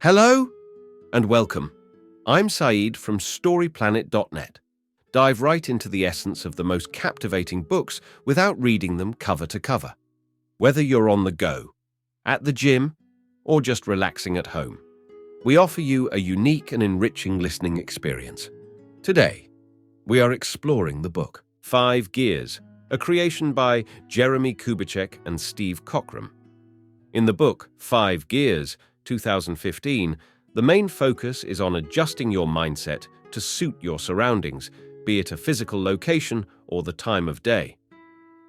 Hello and welcome. I'm Saeed from StoryPlanet.net. Dive right into the essence of the most captivating books without reading them cover to cover. Whether you're on the go, at the gym, or just relaxing at home, we offer you a unique and enriching listening experience. Today, we are exploring the book 5 Gears, a creation by Jeremie Kubicek and Steve Cockram. In the book 5 Gears, 2015, the main focus is on adjusting your mindset to suit your surroundings, be it a physical location or the time of day.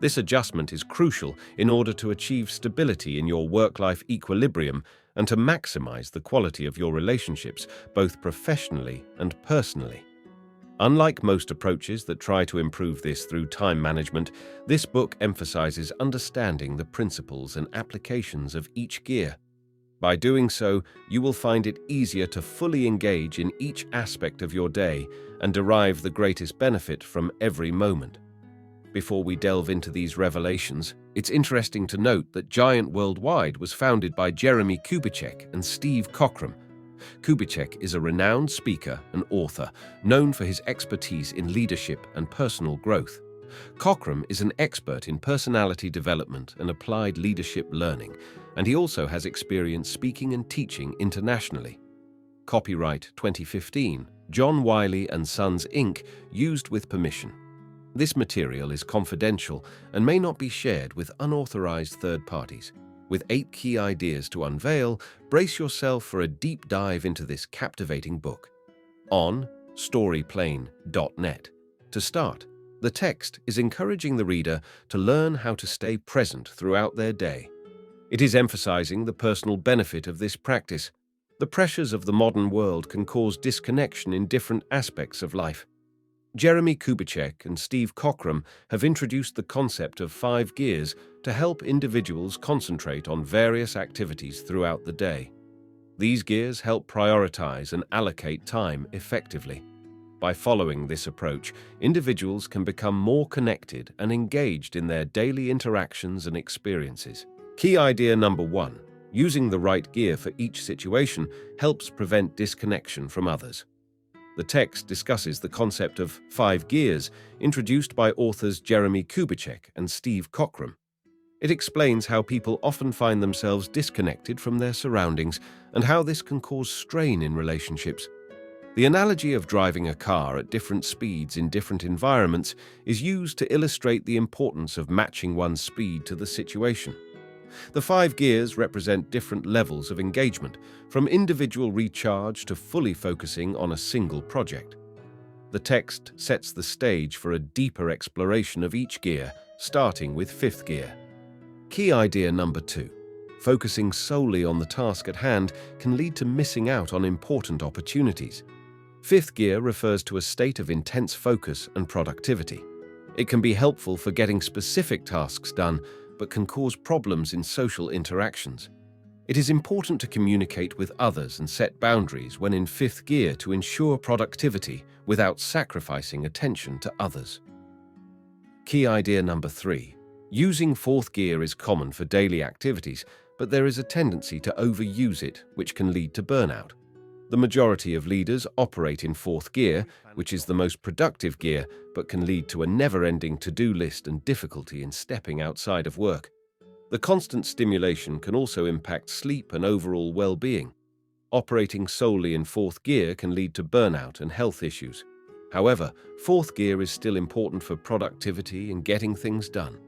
This adjustment is crucial in order to achieve stability in your work-life equilibrium and to maximize the quality of your relationships, both professionally and personally. Unlike most approaches that try to improve this through time management, this book emphasizes understanding the principles and applications of each gear. By doing so, you will find it easier to fully engage in each aspect of your day and derive the greatest benefit from every moment. Before we delve into these revelations, it's interesting to note that Giant Worldwide was founded by Jeremie Kubicek and Steve Cockram. Kubicek is a renowned speaker and author, known for his expertise in leadership and personal growth. Cockram is an expert in personality development and applied leadership learning, and he also has experience speaking and teaching internationally. Copyright 2015, John Wiley & Sons Inc., used with permission. This material is confidential and may not be shared with unauthorized third parties. With 8 key ideas to unveil, brace yourself for a deep dive into this captivating book. On StoryPlanet.net. To start, the text is encouraging the reader to learn how to stay present throughout their day. It is emphasizing the personal benefit of this practice. The pressures of the modern world can cause disconnection in different aspects of life. Jeremie Kubicek and Steve Cockram have introduced the concept of 5 gears to help individuals concentrate on various activities throughout the day. These gears help prioritize and allocate time effectively. By following this approach, individuals can become more connected and engaged in their daily interactions and experiences. Key idea number 1. Using the right gear for each situation helps prevent disconnection from others. The text discusses the concept of 5 gears introduced by authors Jeremie Kubicek and Steve Cockram. It explains how people often find themselves disconnected from their surroundings and how this can cause strain in relationships. The analogy of driving a car at different speeds in different environments is used to illustrate the importance of matching one's speed to the situation. The 5 gears represent different levels of engagement, from individual recharge to fully focusing on a single project. The text sets the stage for a deeper exploration of each gear, starting with 5th gear. Key idea number 2. Focusing solely on the task at hand can lead to missing out on important opportunities. 5th gear refers to a state of intense focus and productivity. It can be helpful for getting specific tasks done, but can cause problems in social interactions. It is important to communicate with others and set boundaries when in 5th gear to ensure productivity without sacrificing attention to others. Key idea number 3. Using 4th gear is common for daily activities, but there is a tendency to overuse it, which can lead to burnout. The majority of leaders operate in 4th gear, which is the most productive gear, but can lead to a never-ending to-do list and difficulty in stepping outside of work. The constant stimulation can also impact sleep and overall well-being. Operating solely in 4th gear can lead to burnout and health issues. However, 4th gear is still important for productivity and getting things done.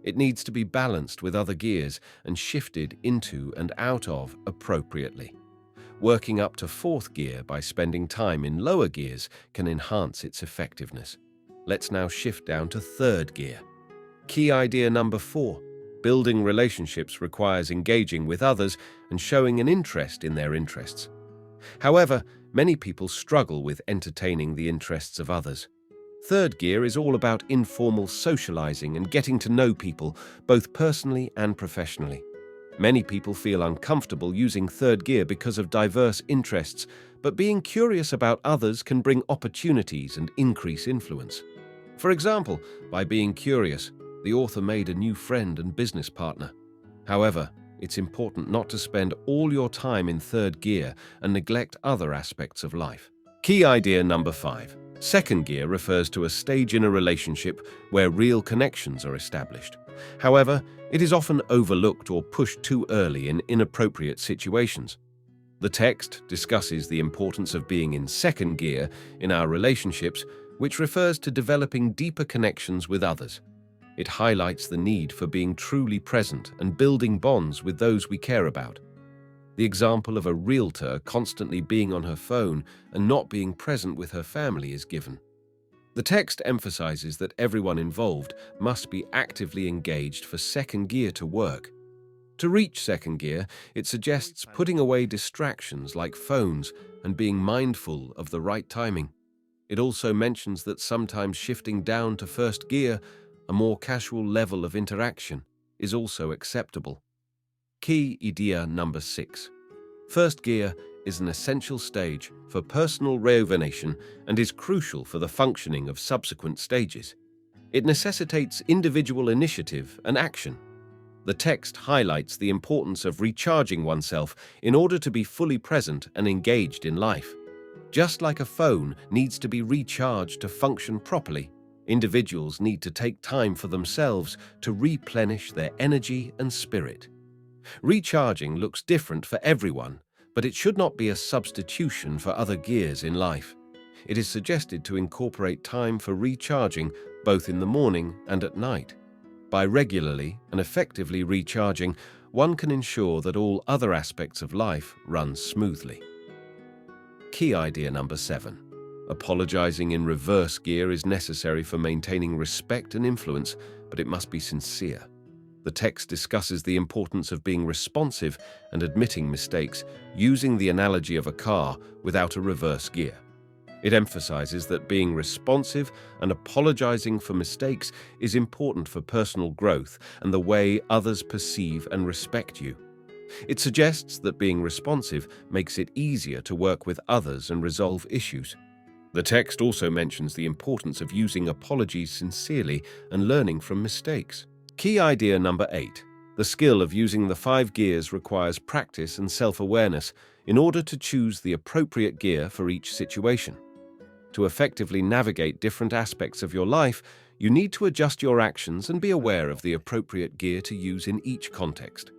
It needs to be balanced with other gears and shifted into and out of appropriately. Working up to 4th gear by spending time in lower gears can enhance its effectiveness. Let's now shift down to 3rd gear. Key idea number 4. Building relationships requires engaging with others and showing an interest in their interests. However, many people struggle with entertaining the interests of others. 3rd gear is all about informal socializing and getting to know people, both personally and professionally. Many people feel uncomfortable using 3rd gear because of diverse interests, but being curious about others can bring opportunities and increase influence. For example, by being curious, the author made a new friend and business partner. However, it's important not to spend all your time in third gear and neglect other aspects of life. Key idea number 5. Second gear refers to a stage in a relationship where real connections are established. However, it is often overlooked or pushed too early in inappropriate situations. The text discusses the importance of being in second gear in our relationships, which refers to developing deeper connections with others. It highlights the need for being truly present and building bonds with those we care about. The example of a realtor constantly being on her phone and not being present with her family is given. The text emphasizes that everyone involved must be actively engaged for second gear to work. To reach second gear, it suggests putting away distractions like phones and being mindful of the right timing. It also mentions that sometimes shifting down to first gear, a more casual level of interaction, is also acceptable. Key idea number 6. First gear is an essential stage for personal rejuvenation and is crucial for the functioning of subsequent stages. It necessitates individual initiative and action. The text highlights the importance of recharging oneself in order to be fully present and engaged in life. Just like a phone needs to be recharged to function properly, individuals need to take time for themselves to replenish their energy and spirit. Recharging looks different for everyone, but it should not be a substitution for other gears in life. It is suggested to incorporate time for recharging both in the morning and at night. By regularly and effectively recharging, one can ensure that all other aspects of life run smoothly. Key idea number 7. Apologizing in reverse gear is necessary for maintaining respect and influence, but it must be sincere. The text discusses the importance of being responsive and admitting mistakes, using the analogy of a car without a reverse gear. It emphasizes that being responsive and apologizing for mistakes is important for personal growth and the way others perceive and respect you. It suggests that being responsive makes it easier to work with others and resolve issues. The text also mentions the importance of using apologies sincerely and learning from mistakes. Key idea number 8. The skill of using the 5 gears requires practice and self-awareness in order to choose the appropriate gear for each situation. To effectively navigate different aspects of your life, you need to adjust your actions and be aware of the appropriate gear to use in each context.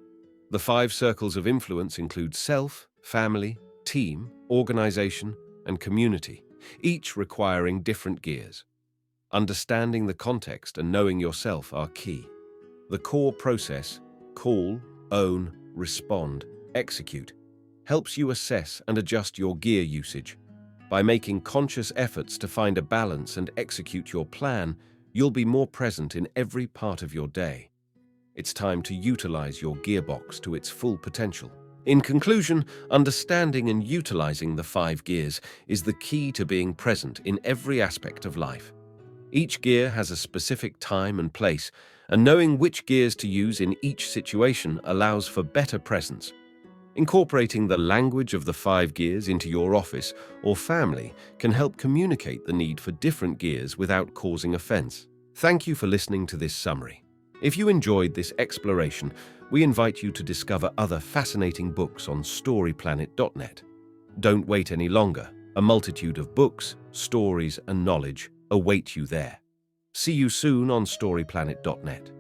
The 5 circles of influence include self, family, team, organization, and community, each requiring different gears. Understanding the context and knowing yourself are key. The core process, call, own, respond, execute, helps you assess and adjust your gear usage. By making conscious efforts to find a balance and execute your plan, you'll be more present in every part of your day. It's time to utilize your gearbox to its full potential. In conclusion, understanding and utilizing the 5 gears is the key to being present in every aspect of life. Each gear has a specific time and place, and knowing which gears to use in each situation allows for better presence. Incorporating the language of the 5 gears into your office or family can help communicate the need for different gears without causing offense. Thank you for listening to this summary. If you enjoyed this exploration, we invite you to discover other fascinating books on storyplanet.net. Don't wait any longer. A multitude of books, stories, and knowledge await you there. See you soon on storyplanet.net.